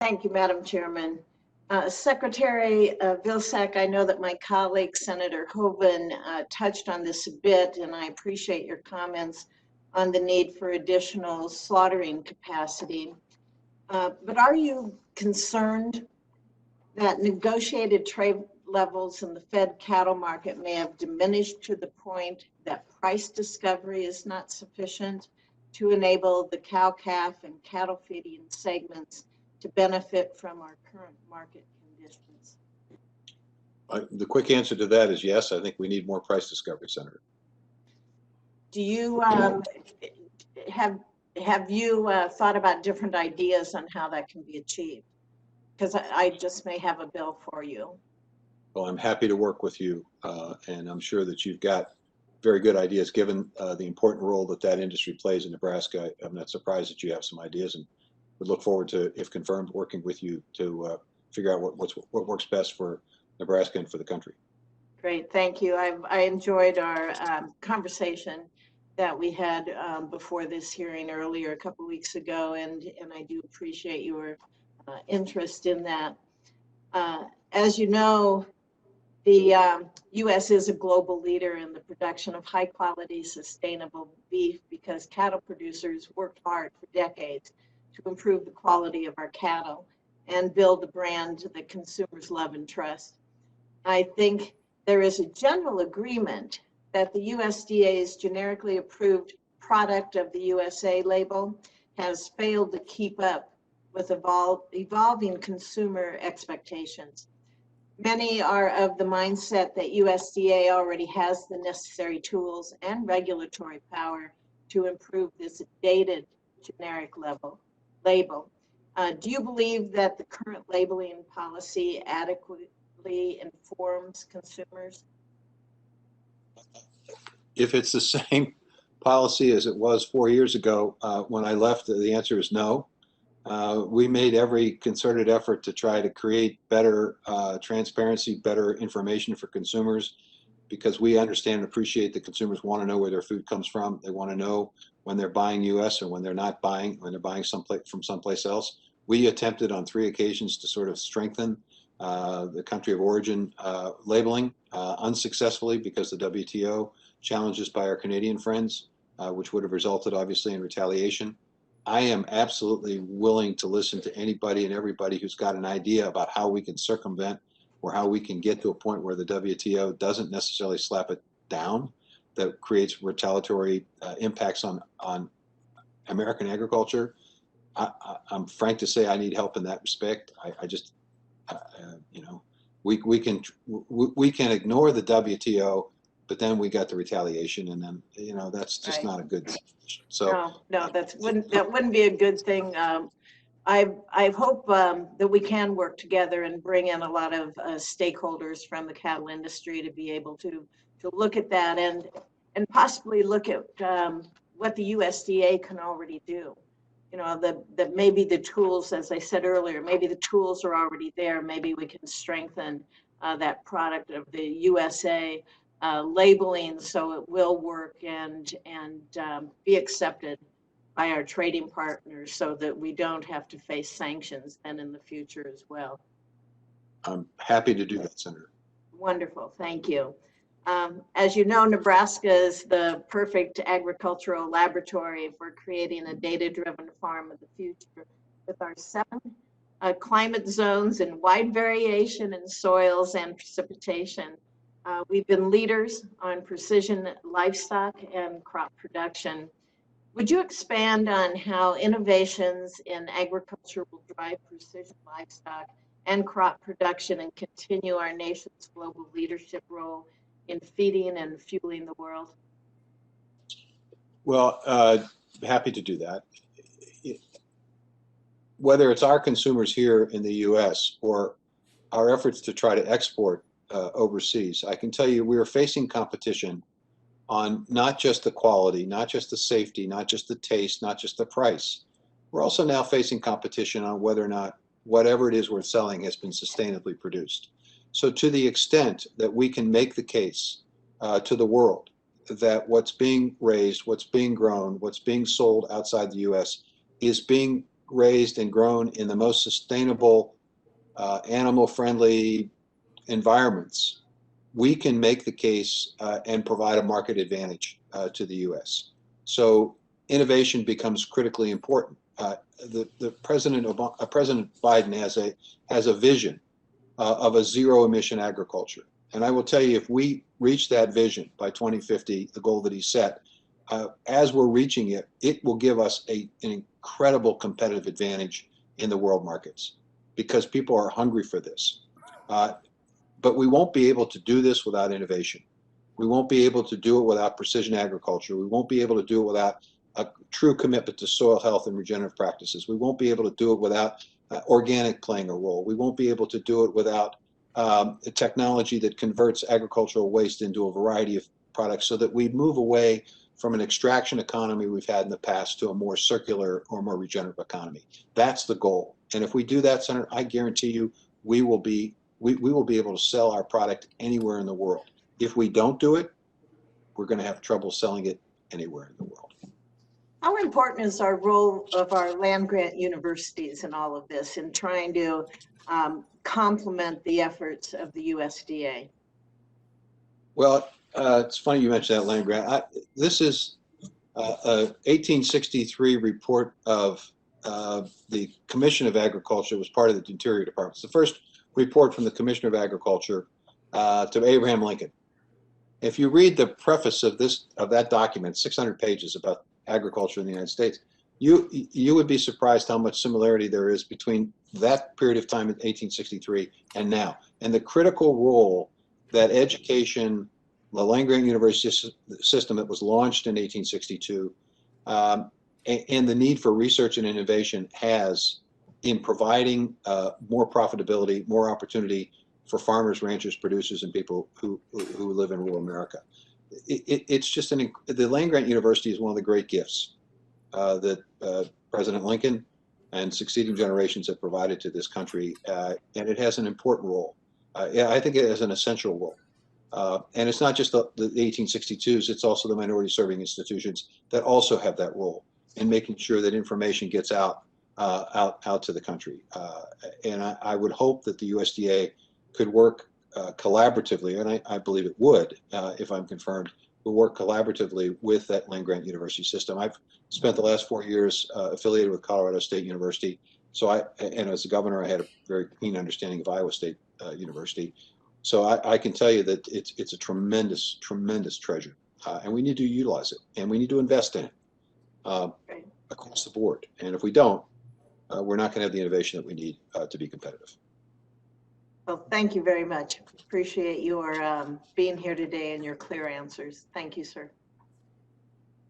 Thank you, Madam Chairman. Secretary Vilsack, I know that my colleague, Senator Hoeven, touched on this a bit, and I appreciate your comments on the need for additional slaughtering capacity. But are you concerned that negotiated trade levels in the fed cattle market may have diminished to the point that price discovery is not sufficient to enable the cow-calf and cattle feeding segments to benefit from our current market conditions? The quick answer to that is yes. I think we need more price discovery, Senator. Do you have you thought about different ideas on how that can be achieved? Because I just may have a bill for you. Well, I'm happy to work with you, and I'm sure that you've got very good ideas given the important role that that industry plays in Nebraska. I'm not surprised that you have some ideas, and would look forward to, if confirmed, working with you to figure out what works best for Nebraska and for the country. Great, thank you. I enjoyed our conversation that we had before this hearing earlier a couple weeks ago, and I do appreciate your interest in that. As you know, the U.S. is a global leader in the production of high quality, sustainable beef because cattle producers worked hard for decades to improve the quality of our cattle and build the brand that consumers love and trust. I think there is a general agreement that the USDA's generically approved product of the USA label has failed to keep up with evolving consumer expectations. Many are of the mindset that USDA already has the necessary tools and regulatory power to improve this dated generic label. Do you believe that the current labeling policy adequately informs consumers? If it's the same policy as it was 4 years ago when I left, the answer is no. We made every concerted effort to try to create better transparency, better information for consumers, because we understand and appreciate that consumers want to know where their food comes from. They want to know when they're buying U.S. or when they're not buying, when they're buying from someplace else. We attempted on 3 occasions to sort of strengthen the country of origin labeling, unsuccessfully because the WTO challenges by our Canadian friends, which would have resulted obviously in retaliation. I am absolutely willing to listen to anybody and everybody who's got an idea about how we can circumvent or how we can get to a point where the WTO doesn't necessarily slap it down, that creates retaliatory impacts on American agriculture. I'm frank to say I need help in that respect. You know, we can ignore the WTO, but then we got the retaliation, and then, you know, that's just right. Not a good situation. So no, that wouldn't be a good thing. I hope that we can work together and bring in a lot of stakeholders from the cattle industry to be able to look at that and possibly look at what the USDA can already do. You know, that maybe the tools, as I said earlier, maybe the tools are already there. Maybe we can strengthen that product of the USA labeling so it will work and be accepted by our trading partners so that we don't have to face sanctions then in the future as well. I'm happy to do that, Senator. Wonderful, thank you. As you know, Nebraska is the perfect agricultural laboratory for creating a data-driven farm of the future with our 7 climate zones and wide variation in soils and precipitation. We've been leaders on precision livestock and crop production. Would you expand on how innovations in agriculture will drive precision livestock and crop production and continue our nation's global leadership role in feeding and fueling the world? Well, happy to do that. Whether it's our consumers here in the U.S. or our efforts to try to export overseas, I can tell you we are facing competition on not just the quality, not just the safety, not just the taste, not just the price. We're also now facing competition on whether or not whatever it is we're selling has been sustainably produced. So to the extent that we can make the case to the world that what's being raised, what's being grown, what's being sold outside the U.S. is being raised and grown in the most sustainable, animal-friendly environments, we can make the case and provide a market advantage to the U.S. So innovation becomes critically important. President Biden has a vision of a zero-emission agriculture, and I will tell you, if we reach that vision by 2050, the goal that he set, as we're reaching it, it will give us an incredible competitive advantage in the world markets because people are hungry for this. But we won't be able to do this without innovation. We won't be able to do it without precision agriculture. We won't be able to do it without a true commitment to soil health and regenerative practices. We won't be able to do it without organic playing a role. We won't be able to do it without a technology that converts agricultural waste into a variety of products so that we move away from an extraction economy we've had in the past to a more circular or more regenerative economy. That's the goal. And if we do that, Senator, I guarantee you we will be able to sell our product anywhere in the world. If we don't do it, we're going to have trouble selling it anywhere in the world. How important is our role of our land-grant universities in all of this, in trying to complement the efforts of the USDA? Well, it's funny you mentioned that land grant. This is a 1863 report of the Commission of Agriculture. It was part of the Interior Department. It's the first report from the Commissioner of Agriculture to Abraham Lincoln. If you read the preface of that document, 600 pages about agriculture in the United States, you would be surprised how much similarity there is between that period of time in 1863 and now, and the critical role that education, the land-grant university system that was launched in 1862, and the need for research and innovation has in providing more profitability, more opportunity for farmers, ranchers, producers, and people who live in rural America. It's just the land-grant university is one of the great gifts that President Lincoln and succeeding generations have provided to this country, and it has an important role. I think it has an essential role. And it's not just the 1862s, it's also the minority serving institutions that also have that role in making sure that information gets out to the country. And I would hope that the USDA could work collaboratively, and I believe it would, if I'm confirmed, will work collaboratively with that land-grant university system. I've spent the last 4 years affiliated with Colorado State University, and as a governor, I had a very keen understanding of Iowa State University. So I can tell you that it's a tremendous, tremendous treasure, and we need to utilize it, and we need to invest in it across the board. And if we don't, we're not going to have the innovation that we need to be competitive. Well, thank you very much. Appreciate your being here today and your clear answers. Thank you, sir.